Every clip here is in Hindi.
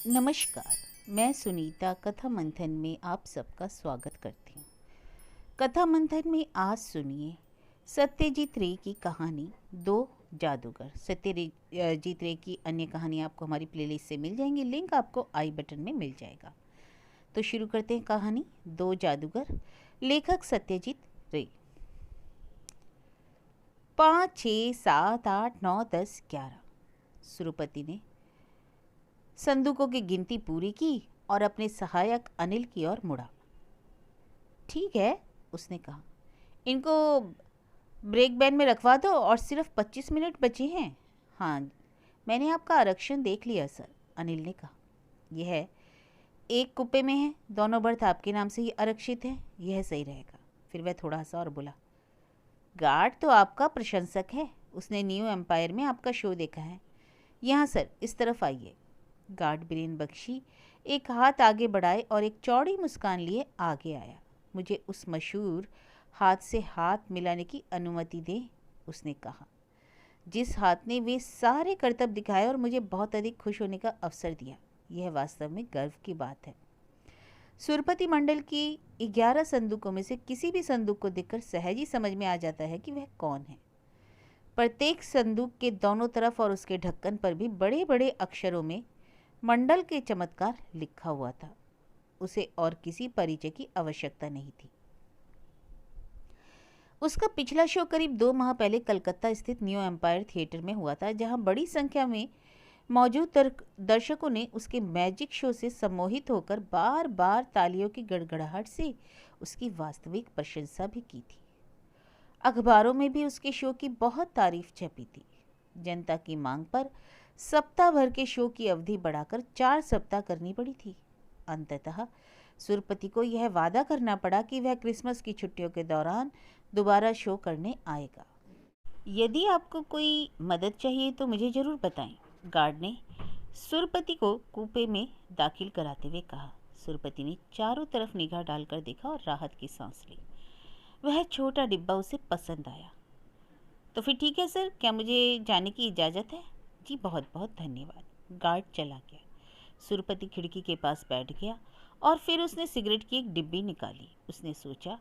नमस्कार। मैं सुनीता कथा मंथन में आप सबका स्वागत करती हूँ। कथा मंथन में आज सुनिए सत्यजीत रे की कहानी दो जादूगर। सत्यजीत रे की अन्य कहानी आपको हमारी प्लेलिस्ट से मिल जाएंगी, लिंक आपको आई बटन में मिल जाएगा। तो शुरू करते हैं कहानी दो जादूगर। लेखक सत्यजीत रे। 5, 6, 7, 8, 9, 10, 11 सुरपति ने संदूकों की गिनती पूरी की और अपने सहायक अनिल की ओर मुड़ा। ठीक है, उसने कहा, इनको ब्रेक बैंड में रखवा दो और सिर्फ 25 मिनट बचे हैं। हाँ, मैंने आपका आरक्षण देख लिया सर, अनिल ने कहा। यह एक कुप्पे में है, दोनों बर्थ आपके नाम से ही आरक्षित है, यह सही रहेगा। फिर वह थोड़ा सा और बोला, गार्ड तो आपका प्रशंसक है, उसने न्यू एम्पायर में आपका शो देखा है। यहाँ सर, इस तरफ आइए। गार्ड बीरेन बख्शी एक हाथ आगे बढ़ाए और एक चौड़ी मुस्कान लिए आगे आया। मुझे उस मशहूर हाथ से हाथ मिलाने की अनुमति दें, उसने कहा, जिस हाथ ने वे सारे करतब दिखाए और मुझे बहुत अधिक खुश होने का अवसर दिया। यह वास्तव में गर्व की बात है। सुरपति मंडल की 11 संदूकों में से किसी भी संदूक को देखकर सहज ही समझ में आ जाता है कि वह कौन है। प्रत्येक संदूक के दोनों तरफ और उसके ढक्कन पर भी बड़े बड़े अक्षरों में मंडल के चमत्कार लिखा हुआ था। उसे और किसी परिचय की आवश्यकता नहीं थी। उसका पिछला शो करीब 2 माह पहले कलकत्ता स्थित न्यू एम्पायर थिएटर में हुआ था, जहां बड़ी संख्या में मौजूद दर्शकों ने उसके मैजिक शो से सम्मोहित होकर बार बार तालियों की गड़गड़ाहट से उसकी वास्तविक प्रशंसा भी की थी। अखबारों में भी उसके शो की बहुत तारीफ छपी थी। जनता की मांग पर सप्ताह भर के शो की अवधि बढ़ाकर 4 सप्ताह करनी पड़ी थी। अंततः सुरपति को यह वादा करना पड़ा कि वह क्रिसमस की छुट्टियों के दौरान दोबारा शो करने आएगा। यदि आपको कोई मदद चाहिए तो मुझे जरूर बताएं, गार्ड ने सुरपति को कूपे में दाखिल कराते हुए कहा। सुरपति ने चारों तरफ निगाह डालकर देखा और राहत की सांस ली। वह छोटा डिब्बा उसे पसंद आया। तो फिर ठीक है सर, क्या मुझे जाने की इजाज़त है? जी बहुत बहुत धन्यवाद। गार्ड चला गया। सुरपति खिड़की के पास बैठ गया और फिर उसने सिगरेट की एक डिब्बी निकाली। उसने सोचा,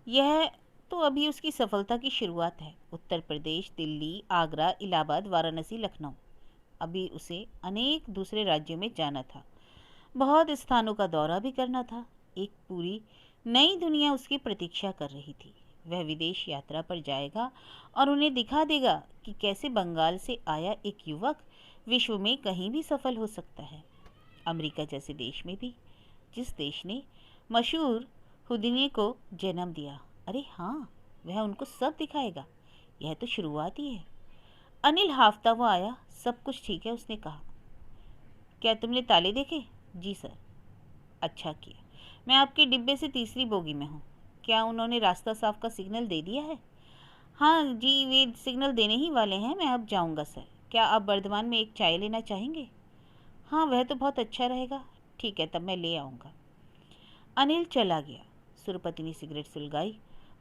यह तो अभी उसकी सफलता की शुरुआत है। उत्तर प्रदेश, दिल्ली, आगरा, इलाहाबाद, वाराणसी, लखनऊ, अभी उसे अनेक दूसरे राज्यों में जाना था। बहुत स्थानों का दौरा भी करना था। एक पूरी नई दुनिया उसकी प्रतीक्षा कर रही थी। वह विदेश यात्रा पर जाएगा और उन्हें दिखा देगा कि कैसे बंगाल से आया एक युवक विश्व में कहीं भी सफल हो सकता है। अमेरिका जैसे देश में भी, जिस देश ने मशहूर हुदिनी को जन्म दिया। अरे हाँ, वह उनको सब दिखाएगा। यह तो शुरुआत ही है। अनिल हाफता हुआ आया। सब कुछ ठीक है, उसने कहा। क्या तुमने ताले देखे? जी सर। अच्छा किया। मैं आपके डिब्बे से तीसरी बोगी में हूँ। क्या उन्होंने रास्ता साफ का सिग्नल दे दिया है? हाँ जी, वे सिग्नल देने ही वाले हैं। मैं अब जाऊँगा सर। क्या आप बर्धमान में एक चाय लेना चाहेंगे? हाँ, वह तो बहुत अच्छा रहेगा। ठीक है, तब मैं ले आऊँगा। अनिल चला गया। सुरपति ने सिगरेट सुलगाई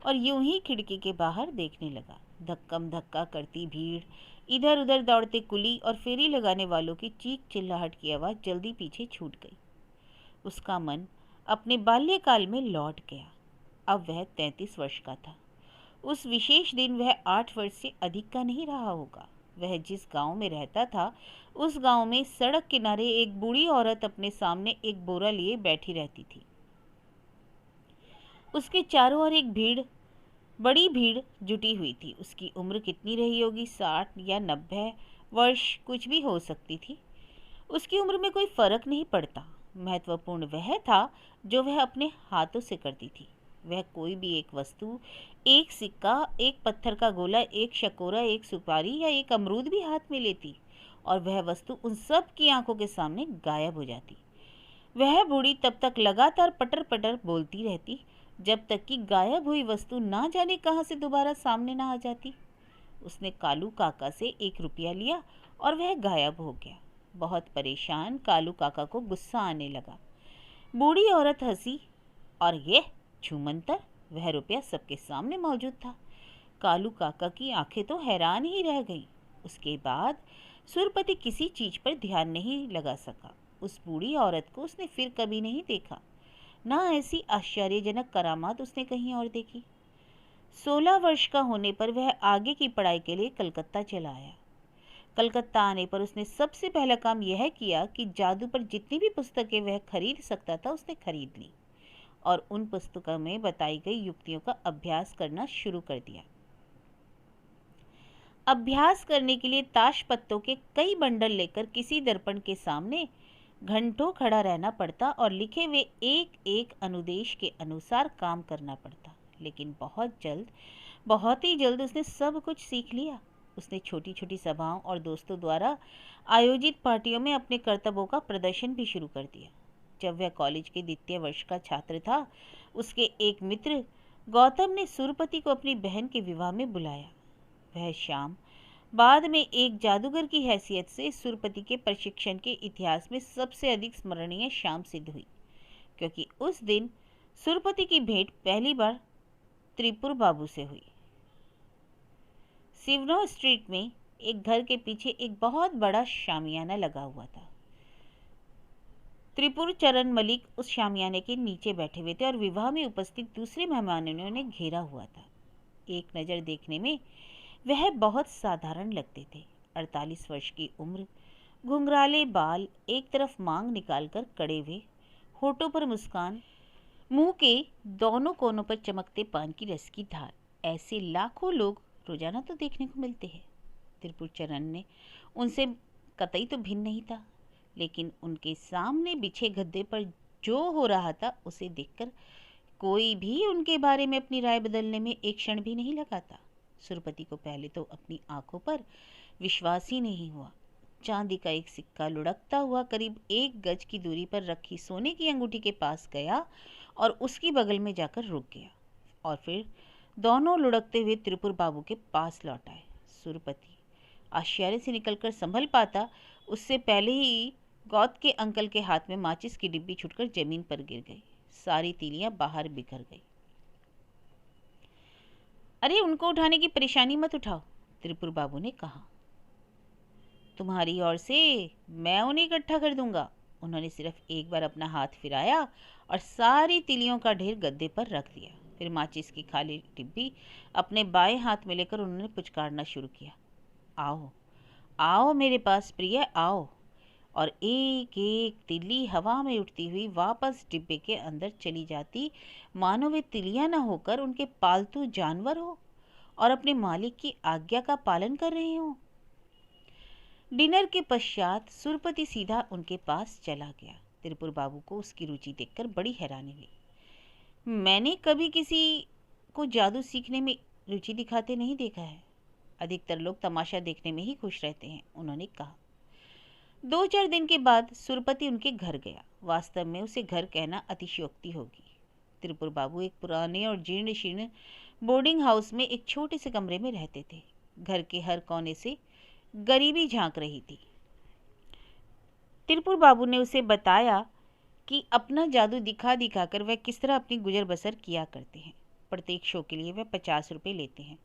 और यूं ही खिड़की के बाहर देखने लगा। धक्कम धक्का करती भीड़, इधर उधर दौड़ते कुली और फेरी लगाने वालों की चीख चिल्लाहट की आवाज़ जल्दी पीछे छूट गई। उसका मन अपने बाल्यकाल में लौट गया। अब वह 33 वर्ष का था। उस विशेष दिन वह 8 वर्ष से अधिक का नहीं रहा होगा। वह जिस गांव में रहता था, उस गांव में सड़क किनारे एक बूढ़ी औरत अपने सामने एक बोरा लिए बैठी रहती थी। उसके चारों ओर एक बड़ी भीड़ जुटी हुई थी। उसकी उम्र कितनी रही होगी, 60 या 90 वर्ष, कुछ भी हो सकती थी। उसकी उम्र में कोई फर्क नहीं पड़ता। महत्वपूर्ण वह था जो वह अपने हाथों से करती थी। वह कोई भी एक वस्तु, एक सिक्का, एक पत्थर का गोला, एक शकोरा, एक सुपारी या एक अमरूद भी हाथ में लेती और वह वस्तु उन सब की आंखों के सामने गायब हो जाती। वह बूढ़ी तब तक लगातार पटर पटर बोलती रहती जब तक कि गायब हुई वस्तु ना जाने कहां से दोबारा सामने ना आ जाती। उसने कालू काका से 1 रुपया लिया और वह गायब हो गया। बहुत परेशान कालू काका को गुस्सा आने लगा। बूढ़ी औरत हंसी और यह छूमंतर, वह रुपया सबके सामने मौजूद था। कालू काका की आंखें तो हैरान ही रह गईं। उसके बाद सुरपति किसी चीज पर ध्यान नहीं लगा सका। उस बूढ़ी औरत को उसने फिर कभी नहीं देखा, ना ऐसी आश्चर्यजनक करामात उसने कहीं और देखी। 16 वर्ष का होने पर वह आगे की पढ़ाई के लिए कलकत्ता चला आया। कलकत्ता आने पर उसने सबसे पहला काम यह किया कि जादू पर जितनी भी पुस्तकें वह खरीद सकता था उसने खरीद ली और उन पुस्तकों में बताई गई युक्तियों का अभ्यास करना शुरू कर दिया। अभ्यास करने के लिए ताश पत्तों के कई बंडल लेकर किसी दर्पण के सामने घंटों खड़ा रहना पड़ता और लिखे हुए एक एक अनुदेश के अनुसार काम करना पड़ता। लेकिन बहुत ही जल्द उसने सब कुछ सीख लिया। उसने छोटी छोटी सभाओं और दोस्तों द्वारा आयोजित पार्टियों में अपने कर्तव्यों का प्रदर्शन भी शुरू कर दिया। जब वह कॉलेज के द्वितीय वर्ष का छात्र था, उसके एक मित्र गौतम ने सुरपति को अपनी बहन के विवाह में बुलाया। वह शाम बाद में एक जादूगर की हैसियत से सुरपति के प्रशिक्षण के इतिहास में सबसे अधिक स्मरणीय शाम सिद्ध हुई, क्योंकि उस दिन सुरपति की भेंट पहली बार त्रिपुर बाबू से हुई। सिवनो स्ट्रीट में एक घर के पीछे एक बहुत बड़ा शामियाना लगा हुआ था। त्रिपुर चरण मलिक उस शामियाने के नीचे बैठे हुए थे और विवाह में उपस्थित दूसरे मेहमानों ने घेरा हुआ था। एक नज़र देखने में वह बहुत साधारण लगते थे। 48 वर्ष की उम्र, घुंघराले बाल, एक तरफ मांग निकालकर कड़े हुए, होठों पर मुस्कान, मुंह के दोनों कोनों पर चमकते पान की रस की धार। ऐसे लाखों लोग रोजाना तो देखने को मिलते हैं। त्रिपुर चरण ने उनसे कतई तो भिन्न नहीं था, लेकिन उनके सामने बिछे गद्दे पर जो हो रहा था उसे देखकर कोई भी उनके बारे में अपनी राय बदलने में एक क्षण भी नहीं लगाता। सुरपति को पहले तो अपनी आंखों पर विश्वास ही नहीं हुआ। चांदी का एक सिक्का लुढ़कता हुआ करीब 1 गज की दूरी पर रखी सोने की अंगूठी के पास गया और उसकी बगल में जाकर रुक गया, और फिर दोनों लुढ़कते हुए त्रिपुर बाबू के पास लौट आए। सुरपति आश्चर्य से निकलकर संभल पाता उससे पहले ही गौत के अंकल के हाथ में माचिस की डिब्बी छूटकर जमीन पर गिर गई। सारी तीलियां बाहर बिखर गई। अरे, उनको उठाने की परेशानी मत उठाओ, त्रिपुर बाबू ने कहा। तुम्हारी ओर से मैं उन्हें इकट्ठा कर दूंगा। उन्होंने सिर्फ एक बार अपना हाथ फिराया और सारी तिलियों का ढेर गद्दे पर रख दिया। फिर माचिस की खाली डिब्बी अपने बाएं हाथ में लेकर उन्होंने पुचकारना शुरू किया। आओ आओ मेरे पास प्रिय, आओ। और एक एक तिल्ली हवा में उठती हुई वापस डिब्बे के अंदर चली जाती, मानो वे तिलियां न होकर उनके पालतू जानवर हो और अपने मालिक की आज्ञा का पालन कर रहे हो। डिनर के पश्चात सुरपति सीधा उनके पास चला गया। त्रिपुर बाबू को उसकी रुचि देखकर बड़ी हैरानी हुई। मैंने कभी किसी को जादू सीखने में रुचि दिखाते नहीं देखा है। अधिकतर लोग तमाशा देखने में ही खुश रहते हैं, उन्होंने कहा। 2-4 दिन के बाद सुरपति उनके घर गया। वास्तव में उसे घर कहना अतिशयोक्ति होगी। त्रिपुर बाबू एक पुराने और जीर्ण शीर्ण बोर्डिंग हाउस में एक छोटे से कमरे में रहते थे। घर के हर कोने से गरीबी झांक रही थी। त्रिपुर बाबू ने उसे बताया कि अपना जादू दिखा दिखा कर वह किस तरह अपनी गुजर बसर किया करते हैं। प्रत्येक शो के लिए वह 50 रुपये लेते हैं,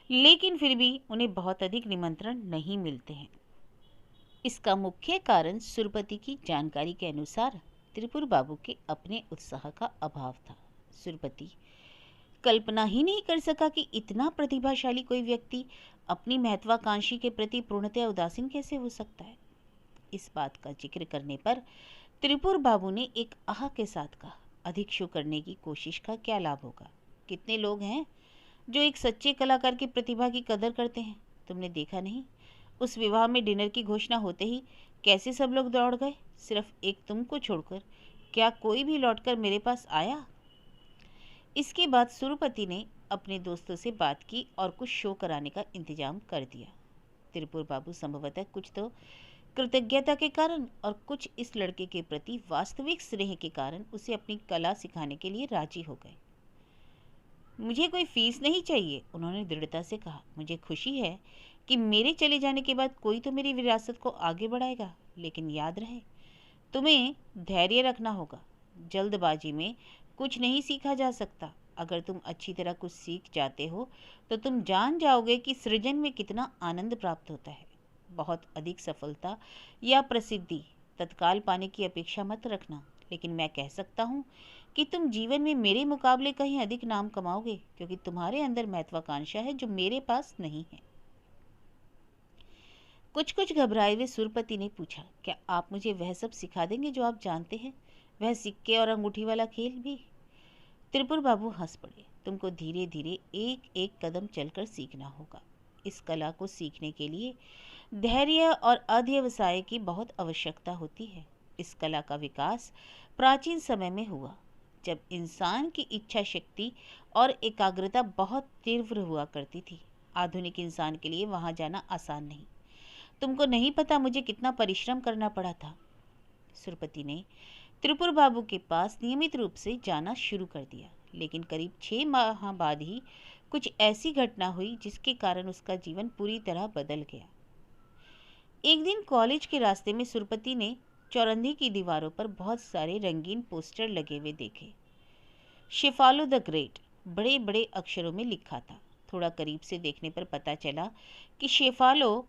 लेकिन फिर भी उन्हें बहुत अधिक निमंत्रण नहीं मिलते हैं। इसका मुख्य कारण सुरपति की जानकारी के अनुसार त्रिपुर बाबू के अपने उत्साह का अभाव था। सुरपति कल्पना ही नहीं कर सका कि इतना प्रतिभाशाली कोई व्यक्ति अपनी महत्वाकांक्षी के प्रति पूर्णतया उदासीन कैसे हो सकता है। इस बात का जिक्र करने पर त्रिपुर बाबू ने एक आह के साथ कहा, अधिक शो करने की कोशिश का क्या लाभ होगा। कितने लोग हैं जो एक सच्चे कलाकार की प्रतिभा की कदर करते हैं। तुमने देखा नहीं, उस विवाह में डिनर की घोषणा होते ही कैसे सब लोग दौड़ गए, सिर्फ एक तुमको छोड़कर। क्या कोई भी लौटकर मेरे पास आया? इसके बाद सुरपति ने अपने दोस्तों से बात की और कुछ शो कराने का इंतजाम कर दिया। त्रिपुर बाबू संभवतः कुछ तो कृतज्ञता के कारण और कुछ इस लड़के के प्रति वास्तविक स्नेह के कारण उसे अपनी कला सिखाने के लिए राजी हो गए। मुझे कोई फीस नहीं चाहिए, उन्होंने दृढ़ता से कहा। मुझे खुशी है कि मेरे चले जाने के बाद कोई तो मेरी विरासत को आगे बढ़ाएगा, लेकिन याद रहे तुम्हें धैर्य रखना होगा। जल्दबाजी में कुछ नहीं सीखा जा सकता। अगर तुम अच्छी तरह कुछ सीख जाते हो तो तुम जान जाओगे कि सृजन में कितना आनंद प्राप्त होता है। बहुत अधिक सफलता या प्रसिद्धि तत्काल पाने की अपेक्षा मत रखना, लेकिन मैं कह सकता हूँ कि तुम जीवन में मेरे मुकाबले कहीं अधिक नाम कमाओगे, क्योंकि तुम्हारे अंदर महत्वाकांक्षा है जो मेरे पास नहीं है। कुछ कुछ घबराए हुए सुरपति ने पूछा, क्या आप मुझे वह सब सिखा देंगे जो आप जानते हैं, वह सिक्के और अंगूठी वाला खेल भी? त्रिपुर बाबू हंस पड़े। तुमको धीरे धीरे एक एक कदम चलकर सीखना होगा। इस कला को सीखने के लिए धैर्य और अध्यवसाय की बहुत आवश्यकता होती है। इस कला का विकास प्राचीन समय में हुआ, जब इंसान की इच्छा शक्ति और एकाग्रता बहुत तीव्र हुआ करती थी। आधुनिक इंसान के लिए वहां जाना आसान नहीं। तुमको नहीं पता मुझे कितना परिश्रम करना पड़ा था। सुरपति ने त्रिपुर बाबू के पास नियमित रूप से जाना शुरू कर दिया, लेकिन करीब 6 माह बाद ही कुछ ऐसी घटना हुई जिसके कारण उसका जीवन पूरी तरह बदल गया। एक दिन कॉलेज के रास्ते में सुरपति ने चौरंदी की दीवारों पर बहुत सारे रंगीन पोस्टर लगे हुए देखे। शेफालो द ग्रेट बड़े बड़े अक्षरों में लिखा था। थोड़ा करीब से देखने पर पता चला कि शेफालो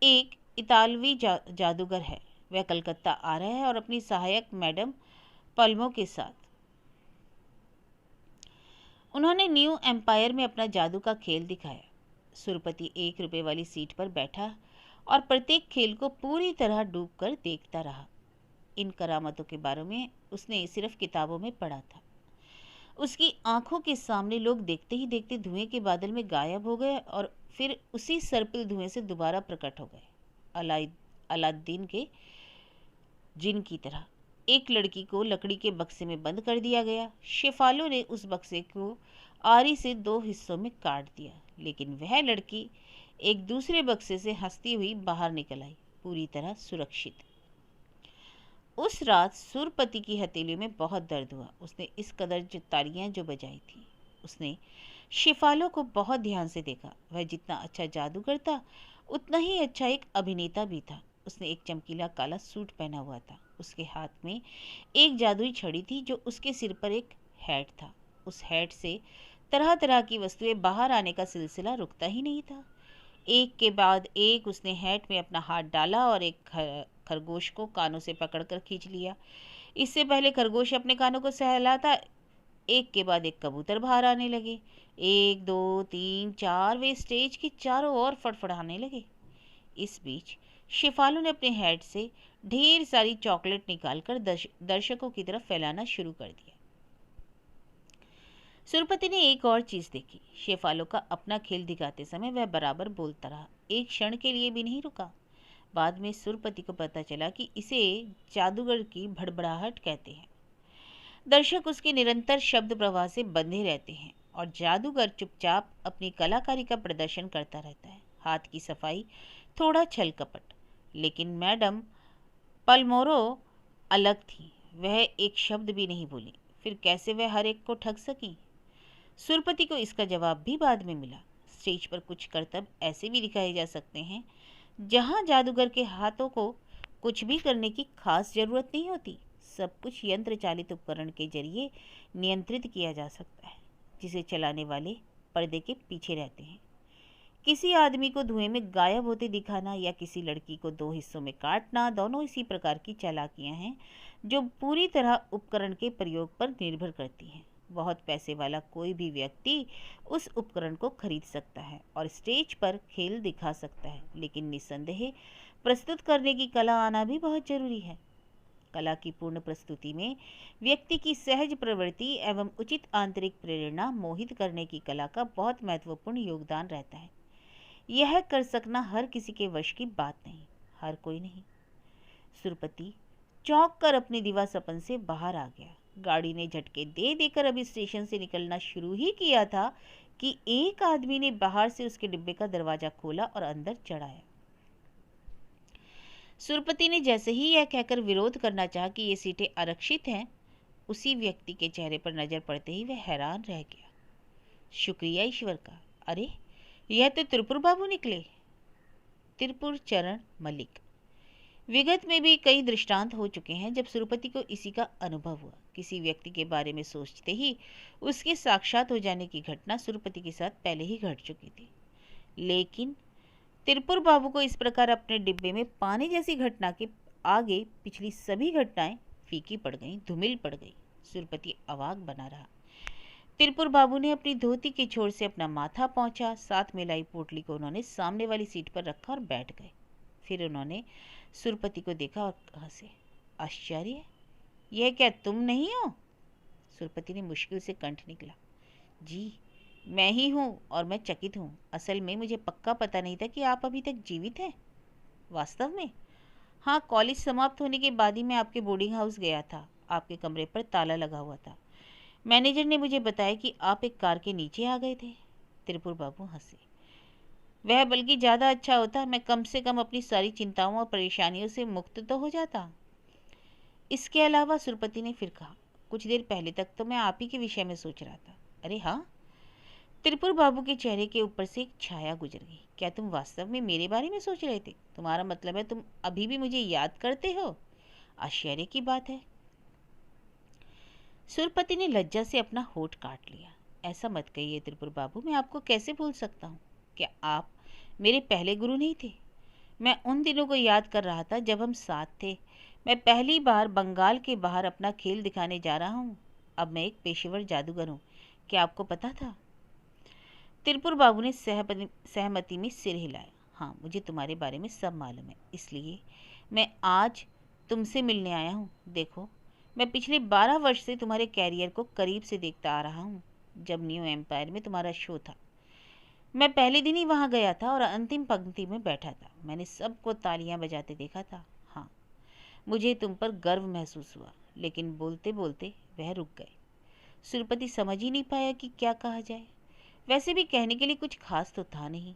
एक इतालवी जादूगर है। वह कलकत्ता आ रहा है और अपनी सहायक मैडम पल्मो के साथ। उन्होंने न्यू एम्पायर में अपना जादू का खेल दिखाया। सुरपति 1 रुपए वाली सीट पर बैठा और प्रत्येक खेल को पूरी तरह डूबकर देखता रहा। इन करामतों के बारे में उसने सिर्फ किताबों में पढ़ा था। उसकी आंखों के सामने लोग देखते ही देखते धुएं के बादल में गायब हो गए और फिर उसी सर्पिल धुएं से दोबारा प्रकट हो गए, अलादीन के जिन की तरह। एक लड़की को लकड़ी के बक्से में बंद कर दिया गया। शेफालो ने उस बक्से को आरी से 2 हिस्सों में काट दिया, लेकिन वह लड़की एक दूसरे बक्से से हंसती हुई बाहर निकल आई, पूरी तरह सुरक्षित। उस रात सुरपति की हथेलियों में बहुत दर्द हुआ। उसने इस कदर तालियां जो बजाई थी। उसने शेफालो को बहुत ध्यान से देखा। वह जितना अच्छा जादूगर था, उतना ही अच्छा एक अभिनेता भी था। उसने एक चमकीला काला सूट पहना हुआ था। उसके हाथ में एक जादुई छड़ी थी जो उसके सिर पर एक हैट था। उस हैट से तरह तरह की वस्तुएं बाहर आने का सिलसिला रुकता ही नहीं था। एक के बाद एक उसने हैट में अपना हाथ डाला और एक खरगोश को कानों से पकड़कर खींच लिया। इससे पहले खरगोश अपने कानों को सहलाता, एक के बाद एक कबूतर बाहर आने लगे। 1 2 3 4 वे स्टेज के चारों ओर फड़फड़ाने लगे। इस बीच शेफालो ने अपने हैट से ढेर सारी चॉकलेट निकालकर दर्शकों की तरफ फैलाना शुरू कर दिया। सुरपति ने एक और चीज देखी। शेफालो का अपना खेल दिखाते समय वह बराबर बोलता रहा, एक क्षण के लिए भी नहीं रुका। बाद में सुरपति को पता चला कि इसे जादूगर की भड़बड़ाहट कहते हैं। दर्शक उसके निरंतर शब्द प्रवाह से बंधे रहते हैं और जादूगर चुपचाप अपनी कलाकारी का प्रदर्शन करता रहता है। हाथ की सफाई, थोड़ा छल कपट। लेकिन मैडम पलमोरो अलग थी। वह एक शब्द भी नहीं बोली। फिर कैसे वह हर एक को ठग सकी? सुरपति को इसका जवाब भी बाद में मिला। स्टेज पर कुछ करतब ऐसे भी दिखाए जा सकते हैं जहां जादूगर के हाथों को कुछ भी करने की खास जरूरत नहीं होती। सब कुछ यंत्र चालित उपकरण के जरिए नियंत्रित किया जा सकता है, जिसे चलाने वाले पर्दे के पीछे रहते हैं। किसी आदमी को धुएं में गायब होते दिखाना या किसी लड़की को 2 हिस्सों में काटना, दोनों इसी प्रकार की चालाकियां हैं जो पूरी तरह उपकरण के प्रयोग पर निर्भर करती हैं। बहुत पैसे वाला कोई भी व्यक्ति उस उपकरण को खरीद सकता है और स्टेज पर खेल दिखा सकता है, लेकिन निस्संदेह प्रस्तुत करने की कला आना भी बहुत जरूरी है। कला की पूर्ण प्रस्तुति में व्यक्ति की सहज प्रवृत्ति एवं उचित आंतरिक प्रेरणा मोहित करने की कला का बहुत महत्वपूर्ण योगदान रहता है। यह कर सकना हर किसी के वश की बात नहीं, हर कोई नहीं। सुरपति चौंक कर अपने दीवा सपन से बाहर आ गया। गाड़ी ने झटके दे देकर अभी स्टेशन से निकलना शुरू ही किया था कि एक आदमी ने बाहर से उसके डिब्बे का दरवाजा खोला और अंदर चढ़ाया। सुरपति ने जैसे ही यह कहकर विरोध करना चाहा कि ये सीटें आरक्षित हैं, उसी व्यक्ति के चेहरे पर नजर पड़ते ही वह हैरान रह गया। शुक्रिया ईश्वर का, अरे यह तो त्रिपुर बाबू निकले। त्रिपुर चरण मलिक। विगत में भी कई दृष्टांत हो चुके हैं जब सुरपति को इसी का अनुभव हुआ। किसी व्यक्ति के बारे में सोचते ही उसके साक्षात हो जाने की घटना सुरपति के साथ पहले ही घट चुकी थी, लेकिन त्रिपुर बाबू को इस प्रकार अपने डिब्बे में पाने जैसी घटना के आगे पिछली सभी घटनाएं फीकी पड़ गईं, धूमिल पड़ गई। सुरपति अवाक बना रहा। तिरपुर बाबू ने अपनी धोती के छोर से अपना माथा पहुंचा, साथ में लाई पोटली को उन्होंने सामने वाली सीट पर रखा और बैठ गए। फिर उन्होंने सुरपति को देखा और हंसे। आश्चर्य, यह क्या तुम नहीं हो? सुरपति ने मुश्किल से कंठ निकला। जी, मैं ही हूँ और मैं चकित हूँ। असल में मुझे पक्का पता नहीं था कि आप अभी तक जीवित हैं। वास्तव में? हाँ, कॉलेज समाप्त होने के बाद ही मैं आपके बोर्डिंग हाउस गया था। आपके कमरे पर ताला लगा हुआ था। मैनेजर ने मुझे बताया कि आप एक कार के नीचे आ गए थे। तिरपुर बाबू हंसे। वह बल्कि ज़्यादा अच्छा होता, मैं कम से कम अपनी सारी चिंताओं और परेशानियों से मुक्त तो हो जाता। इसके अलावा सुरपति ने फिर कहा, कुछ देर पहले तक तो मैं आप ही के विषय में सोच रहा था। अरे हाँ? तिरपुर बाबू के चेहरे के ऊपर से एक छाया गुजर गई। क्या तुम वास्तव में मेरे बारे में सोच रहे थे? तुम्हारा मतलब है तुम अभी भी मुझे याद करते हो? आश्चर्य की बात है। सुरपति ने लज्जा से अपना होठ काट लिया। ऐसा मत कहिए त्रिपुर बाबू, मैं आपको कैसे भूल सकता हूँ? क्या आप मेरे पहले गुरु नहीं थे? मैं उन दिनों को याद कर रहा था जब हम साथ थे। मैं पहली बार बंगाल के बाहर अपना खेल दिखाने जा रहा हूँ। अब मैं एक पेशेवर जादूगर हूँ। क्या आपको पता था? त्रिपुर बाबू ने सहमति में सिर हिलाया। हाँ, मुझे तुम्हारे बारे में सब मालूम है, इसलिए मैं आज तुमसे मिलने आया हूँ। देखो, मैं पिछले 12 वर्ष से तुम्हारे कैरियर को करीब से देखता आ रहा हूँ। जब न्यू एम्पायर में तुम्हारा शो था, मैं पहले दिन ही वहाँ गया था और अंतिम पंक्ति में बैठा था। मैंने सबको तालियां बजाते देखा था। हाँ, मुझे तुम पर गर्व महसूस हुआ, लेकिन बोलते बोलते वह रुक गए। सुरपति समझ ही नहीं पाया कि क्या कहा जाए। वैसे भी कहने के लिए कुछ खास तो था नहीं।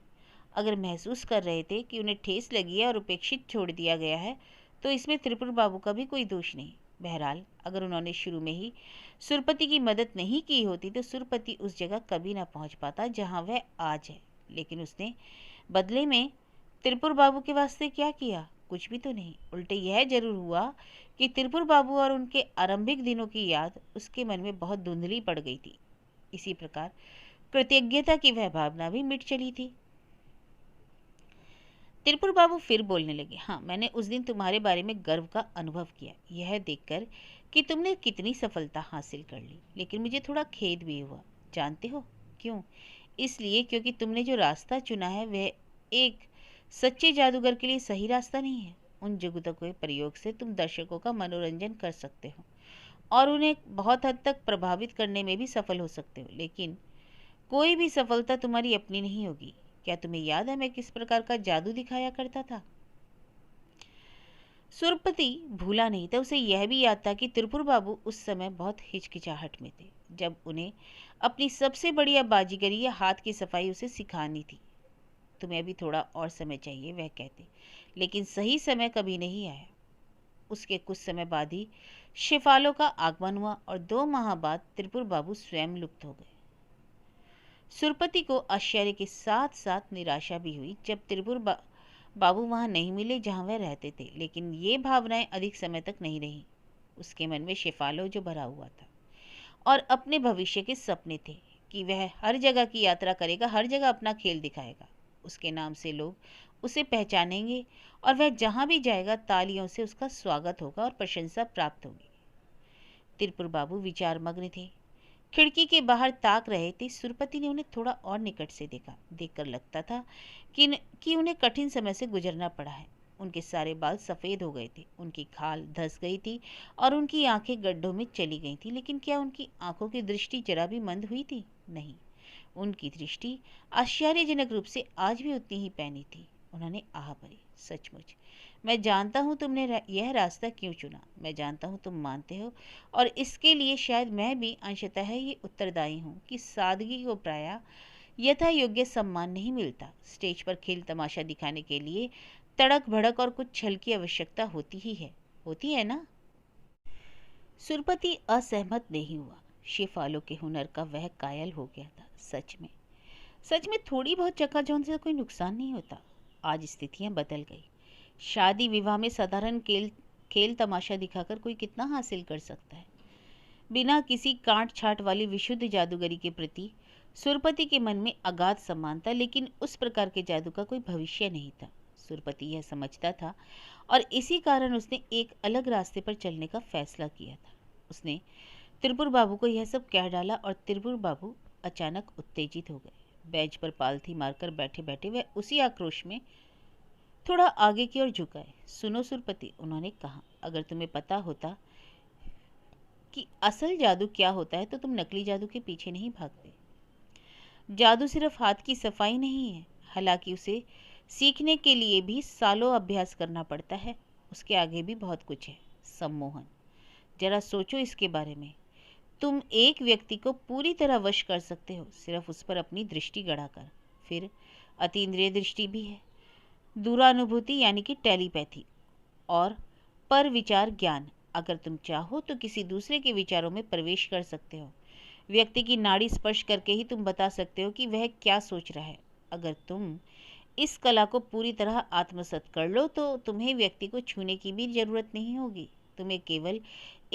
अगर महसूस कर रहे थे कि उन्हें ठेस लगी है और उपेक्षित छोड़ दिया गया है, तो इसमें त्रिपुर बाबू का भी कोई दोष नहीं। बहरहाल, अगर उन्होंने शुरू में ही सुरपति की मदद नहीं की होती तो सुरपति उस जगह कभी ना पहुंच पाता जहां वह आज है। लेकिन उसने बदले में त्रिपुर बाबू के वास्ते क्या किया? कुछ भी तो नहीं। उल्टे यह जरूर हुआ कि त्रिपुर बाबू और उनके आरंभिक दिनों की याद उसके मन में बहुत धुंधली पड़ गई थी। इसी प्रकार कृतज्ञता की वह भावना भी मिट चली थी। त्रिपुर बाबू फिर बोलने लगे। हाँ, मैंने उस दिन तुम्हारे बारे में गर्व का अनुभव किया, यह देखकर कि तुमने कितनी सफलता हासिल कर ली। लेकिन मुझे थोड़ा खेद भी हुआ। जानते हो क्यों? इसलिए क्योंकि तुमने जो रास्ता चुना है वह एक सच्चे जादूगर के लिए सही रास्ता नहीं है। उन जुगतों के प्रयोग से तुम दर्शकों का मनोरंजन कर सकते हो और उन्हें बहुत हद तक प्रभावित करने में भी सफल हो सकते हो, लेकिन कोई भी सफलता तुम्हारी अपनी नहीं होगी। क्या तुम्हें याद है मैं किस प्रकार का जादू दिखाया करता था? सुरपति भूला नहीं था। उसे यह भी याद था कि त्रिपुर बाबू उस समय बहुत हिचकिचाहट में थे, जब उन्हें अपनी सबसे बढ़िया बाजीगरी या हाथ की सफाई उसे सिखानी थी। तुम्हें अभी थोड़ा और समय चाहिए, वह कहते, लेकिन सही समय कभी नहीं आया। उसके कुछ समय बाद ही शिफालों का आगमन हुआ और 2 माह बाद त्रिपुर बाबू स्वयं लुप्त हो गए। सुरपति को आश्चर्य के साथ साथ निराशा भी हुई जब त्रिपुर बाबू वहां नहीं मिले जहां वह रहते थे, लेकिन ये भावनाएं अधिक समय तक नहीं रही। उसके मन में शेफालो जो भरा हुआ था और अपने भविष्य के सपने थे कि वह हर जगह की यात्रा करेगा, हर जगह अपना खेल दिखाएगा। उसके नाम से लोग उसे पहचानेंगे और वह जहां भी जाएगा तालियों से उसका स्वागत होगा और प्रशंसा प्राप्त होगी। त्रिपुर बाबू विचारमग्न थे, खिड़की के बाहर ताक रहे थे। सुरपति ने उन्हें थोड़ा और निकट से देखा। देखकर लगता था कि उन्हें कठिन समय से गुजरना पड़ा है। उनके सारे बाल सफ़ेद हो गए थे, उनकी खाल धंस गई थी और उनकी आंखें गड्ढों में चली गई थी। लेकिन क्या उनकी आंखों की दृष्टि जरा भी मंद हुई थी? नहीं, उनकी दृष्टि आश्चर्यजनक रूप से आज भी उतनी ही पैनी थी। उन्होंने आह भरी, सचमुच मैं जानता हूँ तुमने यह रास्ता क्यों चुना। मैं जानता हूँ तुम मानते हो, और इसके लिए शायद मैं भी अंशतः ये उत्तरदायी हूँ कि सादगी को प्रायः यथा योग्य सम्मान नहीं मिलता। स्टेज पर खेल तमाशा दिखाने के लिए तड़क भड़क और कुछ छल की आवश्यकता होती है ना? सुरपति असहमत नहीं हुआ। शेफालो के हुनर का वह कायल हो गया था। सच में थोड़ी बहुत चकाचौंध से कोई नुकसान नहीं होता। आज स्थितियां बदल गई। शादी विवाह में साधारण खेल तमाशा दिखाकर कोई कितना हासिल कर सकता है? बिना किसी कांट छाट वाली विशुद्ध जादूगरी के प्रति सुरपति के मन में अगाध सम्मान था, लेकिन उस प्रकार के जादू का कोई भविष्य नहीं था। सुरपति यह समझता था और इसी कारण उसने एक अलग रास्ते पर चलने का फैसला किया था। उसने त्रिपुर बाबू को यह सब कह डाला और त्रिपुर बाबू अचानक उत्तेजित हो गए। बेंच पर पालथी मारकर बैठे बैठे वह उसी आक्रोश में थोड़ा आगे की ओर झुकाए। सुनो सुरपति, उन्होंने कहा, अगर तुम्हें पता होता कि असल जादू क्या होता है तो तुम नकली जादू के पीछे नहीं भागते। जादू सिर्फ हाथ की सफाई नहीं है, हालांकि उसे सीखने के लिए भी सालों अभ्यास करना पड़ता है। उसके आगे भी बहुत कुछ है। सम्मोहन, जरा सोचो इसके बारे में। तुम एक व्यक्ति को पूरी तरह वश कर सकते हो सिर्फ उस पर अपनी दृष्टि गड़ाकर। फिर अतीन्द्रिय दृष्टि भी है, दूरानुभूति यानी कि टेलीपैथी, और पर विचार ज्ञान। अगर तुम चाहो तो किसी दूसरे के विचारों में प्रवेश कर सकते हो। व्यक्ति की नाड़ी स्पर्श करके ही तुम बता सकते हो कि वह क्या सोच रहा है। अगर तुम इस कला को पूरी तरह आत्मसात कर लो तो तुम्हें व्यक्ति को छूने की भी जरूरत नहीं होगी। तुम्हें केवल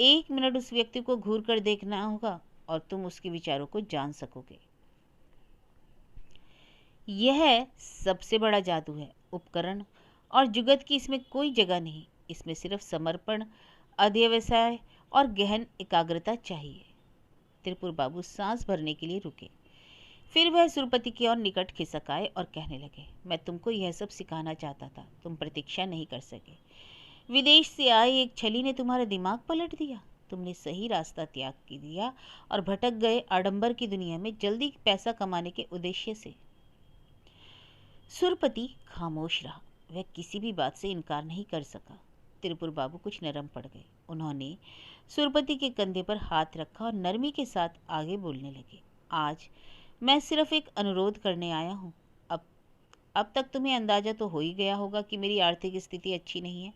1 मिनट उस व्यक्ति को घूर कर देखना होगा और तुम उसके विचारों को जान सकोगे। यह सबसे बड़ा जादू है। उपकरण और जुगत की इसमें कोई जगह नहीं। इसमें सिर्फ समर्पण, अध्यवसाय और गहन एकाग्रता चाहिए। त्रिपुर बाबू सांस भरने के लिए रुके। फिर वह सुरपति की ओर निकट खिसक आए और कहने लगे, मैं तुमको यह सब सिखाना चाहता था, तुम प्रतीक्षा नहीं कर सके। विदेश से आए एक छली ने तुम्हारा दिमाग पलट दिया। तुमने सही रास्ता त्याग कर दिया और भटक गए आडंबर की दुनिया में जल्दी पैसा कमाने के उद्देश्य से। सुरपति खामोश रहा। वह किसी भी बात से इनकार नहीं कर सका। त्रिपुर बाबू कुछ नरम पड़ गए। उन्होंने सुरपति के कंधे पर हाथ रखा और नरमी के साथ आगे बोलने लगे, आज मैं सिर्फ एक अनुरोध करने आया हूँ। अब तक तुम्हें अंदाजा तो हो ही गया होगा कि मेरी आर्थिक स्थिति अच्छी नहीं है।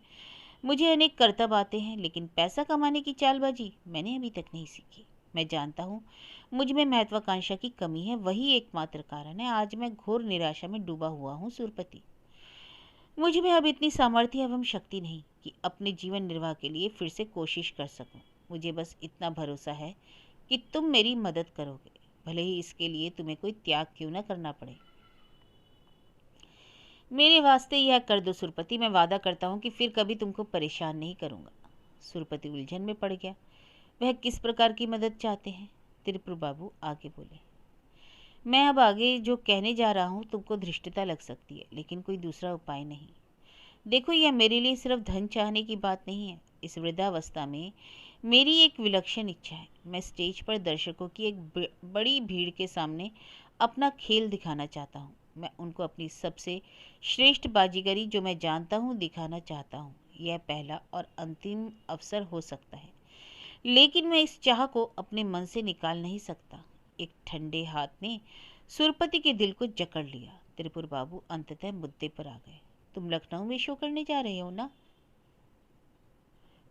मुझे अनेक करतब आते हैं, लेकिन पैसा कमाने की चालबाजी मैंने अभी तक नहीं सीखी। मैं जानता हूँ मुझ में महत्वाकांक्षा की कमी है, वही एकमात्र कारण है आज मैं घोर निराशा में डूबा हुआ हूँ। सुरपति, मुझ में अब इतनी सामर्थ्य एवं शक्ति नहीं कि अपने जीवन निर्वाह के लिए फिर से कोशिश कर सकूं। मुझे बस इतना भरोसा है कि तुम मेरी मदद करोगे, भले ही इसके लिए तुम्हें कोई त्याग क्यों न करना पड़े। मेरे वास्ते यह कर दो सुरपति, मैं वादा करता हूँ कि फिर कभी तुमको परेशान नहीं करूँगा। सुरपति उलझन में पड़ गया। वह किस प्रकार की मदद चाहते हैं? त्रिपुर बाबू आगे बोले, मैं अब आगे जो कहने जा रहा हूँ तुमको धृष्टता लग सकती है, लेकिन कोई दूसरा उपाय नहीं। देखो, यह मेरे लिए सिर्फ धन चाहने की बात नहीं है। इस वृद्धावस्था में मेरी एक विलक्षण इच्छा है। मैं स्टेज पर दर्शकों की एक बड़ी भीड़ के सामने अपना खेल दिखाना चाहता हूँ। मैं उनको अपनी सबसे श्रेष्ठ बाजीगरी जो मैं जानता हूँ दिखाना चाहता हूँ। यह पहला और अंतिम अवसर हो सकता है, लेकिन मैं इस चाह को अपने मन से निकाल नहीं सकता। एक ठंडे हाथ ने सुरपति के दिल को जकड़ लिया। त्रिपुर बाबू अंततः मुद्दे पर आ गए। तुम लखनऊ में शो करने जा रहे हो ना?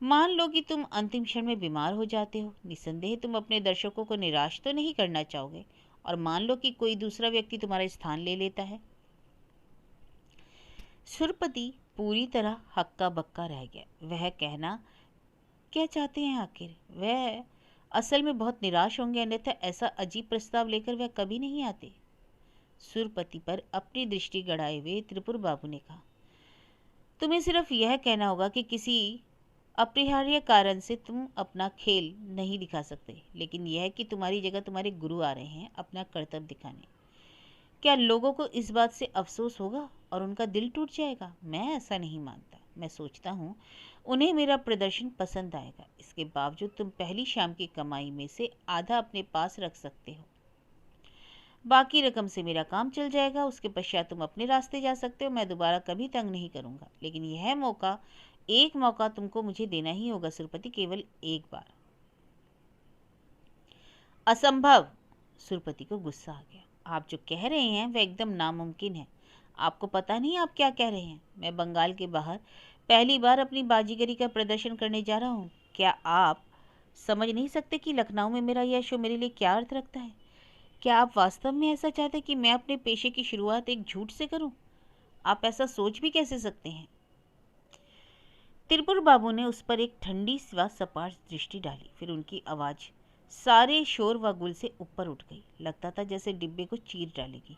मान लो कि तुम अंतिम क्षण में बीमार हो जाते हो, निसंदेह तुम अपने दर्शकों को निराश तो नहीं करना चाहोगे। और मान लो कि कोई दूसरा व्यक्ति तुम्हारा स्थान ले लेता है। सुरपति पूरी तरह हक्का बक्का रह गया। वह कहना क्या चाहते हैं आखिर? वह असल में बहुत निराश होंगे, अन्यथा ऐसा अजीब प्रस्ताव लेकर वह कभी नहीं आते। सुरपति पर अपनी दृष्टि गड़ाए हुए त्रिपुर बाबू ने कहा, तुम्हें सिर्फ यह कहना होगा कि किसी अपरिहार्य कारण से तुम अपना खेल नहीं दिखा सकते, लेकिन यह कि तुम्हारी जगह तुम्हारे गुरु आ रहे हैं अपना कर्तव्य दिखाने। क्या लोगों को इस बात से अफसोस होगा और उनका दिल टूट जाएगा? मैं ऐसा नहीं मानता। मैं सोचता हूँ उन्हें मेरा प्रदर्शन पसंद आएगा। इसके बावजूद तुम पहली शाम की कमाई में से आधा अपने पास रख सकते हो। बाकी रकम से मेरा काम चल जाएगा। उसके पश्चात तुम अपने रास्ते जा सकते हो। मैं दोबारा कभी तंग नहीं करूंगा, लेकिन यह एक मौका तुमको मुझे देना ही होगा सुरपति, केवल एक बार। असंभव! सुरपति को गुस्सा आ गया। आप जो कह रहे हैं वह एकदम नामुमकिन है। आपको पता नहीं आप क्या कह रहे हैं। मैं बंगाल के बाहर पहली बार अपनी बाजीगरी का प्रदर्शन करने जा रहा हूँ। क्या आप समझ नहीं सकते कि लखनऊ में मेरा यह शो मेरे लिए क्या अर्थ रखता है? क्या आप वास्तव में ऐसा चाहते हैं कि मैं अपने पेशे की शुरुआत एक झूठ से करूं? आप ऐसा सोच भी कैसे सकते हैं? त्रिपुर बाबू ने उस पर एक ठंडी व सपाट दृष्टि डाली। फिर उनकी आवाज सारे शोर व गुल से ऊपर उठ गई। लगता था जैसे डिब्बे को चीर डालेगी।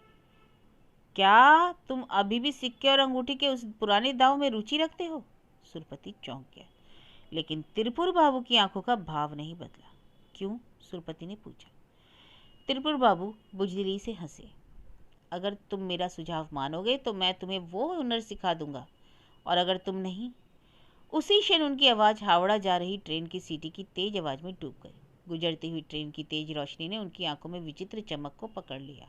क्या तुम अभी भी सिक्के और अंगूठी के उस पुराने दाव में रुचि रखते हो? सुरपति चौंक गया, लेकिन त्रिपुर बाबू की आंखों का भाव नहीं बदला। क्यों? सुरपति ने पूछा। त्रिपुर बाबू बुजदिली से हंसे। अगर तुम मेरा सुझाव मानोगे तो मैं तुम्हें वो हुनर सिखा दूंगा, और अगर तुम नहीं। उसी क्षण उनकी आवाज़ हावड़ा जा रही ट्रेन की सीटी की तेज आवाज़ में डूब गई। गुजरती हुई ट्रेन की तेज रोशनी ने उनकी आंखों में विचित्र चमक को पकड़ लिया।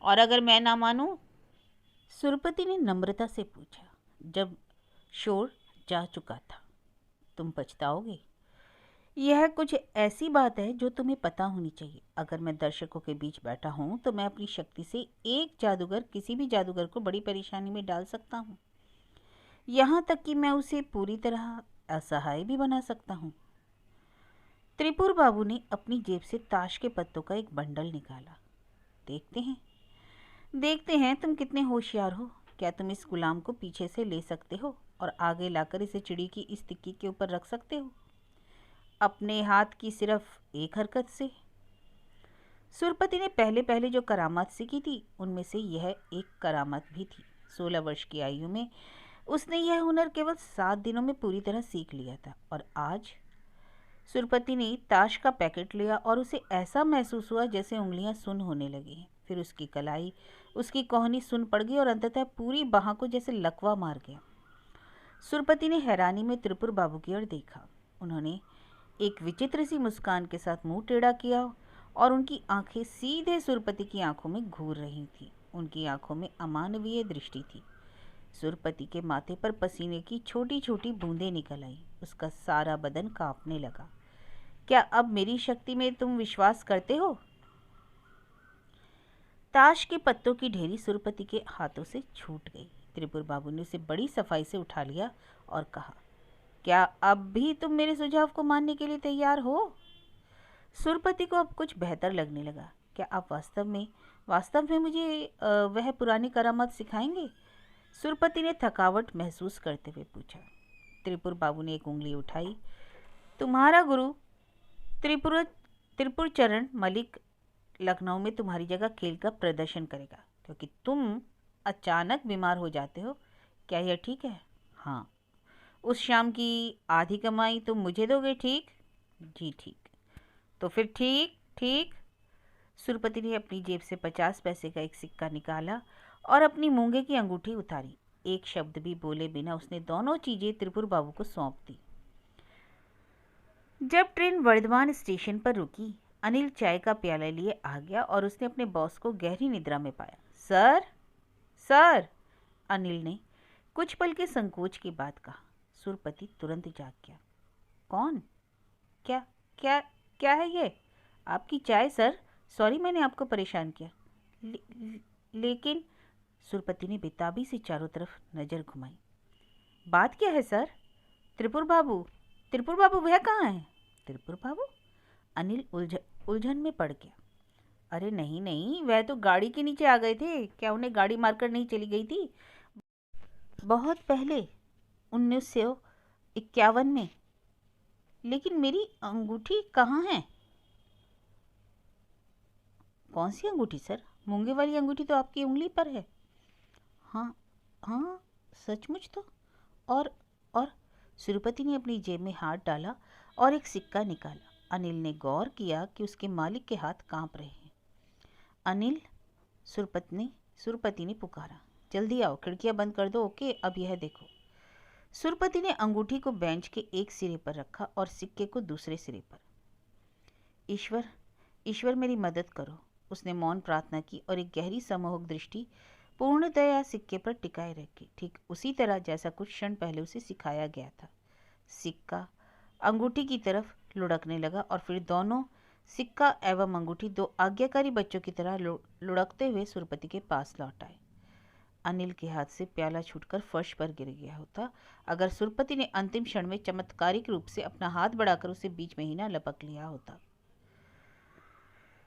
और अगर मैं ना मानूं? सुरपति ने नम्रता से पूछा। जब शोर जा चुका था। तुम पछताओगे। यह कुछ ऐसी बात है जो तुम्हें पता होनी चाहिए। अगर मैं दर्शकों के बीच बैठा हूं तो मैं अपनी शक्ति से एक जादूगर किसी भी जादूगर को बड़ी परेशानी में डाल सकता हूं, यहाँ तक कि मैं उसे पूरी तरह असहाय भी बना सकता हूँ। त्रिपुर बाबू ने अपनी जेब से ताश के पत्तों का एक बंडल निकाला। देखते हैं तुम कितने होशियार हो। क्या तुम इस गुलाम को पीछे से ले सकते हो और आगे लाकर इसे चिड़ी की इस तिक्की के ऊपर रख सकते हो, अपने हाथ की सिर्फ एक हरकत से? सुरपति ने पहले पहले जो करामात सीखी थी उनमें से यह एक करामात भी थी। 16 वर्ष की आयु में उसने यह हुनर केवल 7 दिनों में पूरी तरह सीख लिया था। और आज सुरपति ने ताश का पैकेट लिया और उसे ऐसा महसूस हुआ जैसे उंगलियां सुन्न होने लगी हैं। फिर उसकी कलाई, उसकी कोहनी सुन्न पड़ गई और अंततः पूरी बाह को जैसे लकवा मार गया। सुरपति ने हैरानी में त्रिपुर बाबू की ओर देखा। उन्होंने एक विचित्र सी मुस्कान के साथ मुंह टेढ़ा किया और उनकी आंखें सीधे सुरपति की आंखों में घूर रही थीं। उनकी आंखों में अमानवीय दृष्टि थी। सुरपति के माथे पर पसीने की छोटी छोटी बूंदें निकल आई। उसका सारा बदन कांपने लगा। क्या अब मेरी शक्ति में तुम विश्वास करते हो? ताश के पत्तों की ढेरी सुरपति के हाथों से छूट गई। त्रिपुर बाबू ने उसे बड़ी सफाई से उठा लिया और कहा, क्या अब भी तुम मेरे सुझाव को मानने के लिए तैयार हो? सुरपति को अब कुछ बेहतर लगने लगा। क्या आप वास्तव में मुझे वह पुरानी करामात सिखाएंगे? सुरपति ने थकावट महसूस करते हुए पूछा। त्रिपुर बाबू ने एक उंगली उठाई। तुम्हारा गुरु त्रिपुर चरण मलिक लखनऊ में तुम्हारी जगह खेल का प्रदर्शन करेगा, क्योंकि तुम अचानक बीमार हो जाते हो। क्या यह ठीक है? हाँ। उस शाम की आधी कमाई तुम मुझे दोगे, ठीक? जी ठीक। तो फिर ठीक ठीक। सुरपति ने अपनी जेब से 50 पैसे का एक सिक्का निकाला और अपनी मूंगे की अंगूठी उतारी। एक शब्द भी बोले बिना उसने दोनों चीजें त्रिपुर बाबू को सौंप दी। जब ट्रेन वर्धमान स्टेशन पर रुकी, अनिल चाय का प्याला लिए आ गया और उसने अपने बॉस को गहरी निद्रा में पाया। सर, सर, अनिल ने कुछ पल के संकोच के बाद कहा। सुरपति तुरंत जाग गया। कौन? क्या क्या क्या है ये? आपकी चाय सर। सॉरी मैंने आपको परेशान किया। लेकिन सुरपति ने बेताबी से चारों तरफ नजर घुमाई। बात क्या है सर? त्रिपुर बाबू वह कहाँ है? त्रिपुर बाबू? अनिल उलझन में पड़ गया। अरे नहीं नहीं, वह तो गाड़ी के नीचे आ गए थे। क्या उन्हें गाड़ी मारकर नहीं चली गई थी? बहुत पहले 1951 में। लेकिन मेरी अंगूठी कहाँ है? कौन सी अंगूठी सर? मूंगे वाली अंगूठी तो आपकी उंगली पर है। हाँ हाँ, सचमुच तो। और सुरपति ने अपनी जेब में हाथ डाला और एक सिक्का निकाला। अनिल ने गौर किया कि उसके मालिक के हाथ कांप रहे हैं। अनिल, सुरपति ने पुकारा, जल्दी आओ, खिड़कियां बंद कर दो। ओके, अब यह देखो। सुरपति ने अंगूठी को बेंच के एक सिरे पर रखा और सिक्के को दूसरे सिरे पर। ईश्वर मेरी मदद करो, उसने मौन प्रार्थना की और एक गहरी सम्मोहक दृष्टि पूर्णतया सिक्के पर टिकाए रखी, ठीक उसी तरह जैसा कुछ क्षण पहले उसे सिखाया गया था। सिक्का अंगूठी की तरफ लुढ़कने लगा और फिर दोनों, सिक्का एवं अंगूठी, दो आज्ञाकारी बच्चों की तरह लुढ़कते हुए सुरपति के पास लौट आए। अनिल के हाथ से प्याला छूटकर फर्श पर गिर गया होता अगर सुरपति ने अंतिम क्षण में चमत्कारिक रूप से अपना हाथ बढ़ाकर उसे बीच में ही ना लपक लिया होता।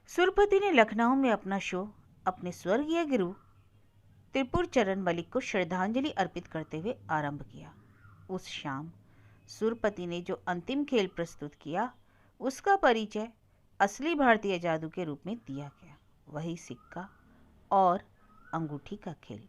सुरपति ने लखनऊ में अपना शो अपने स्वर्गीय गुरु त्रिपुर चरण मलिक को श्रद्धांजलि अर्पित करते हुए आरंभ किया। उस शाम सुरपति ने जो अंतिम खेल प्रस्तुत किया, उसका परिचय असली भारतीय जादू के रूप में दिया गया। वही सिक्का और अंगूठी का खेल।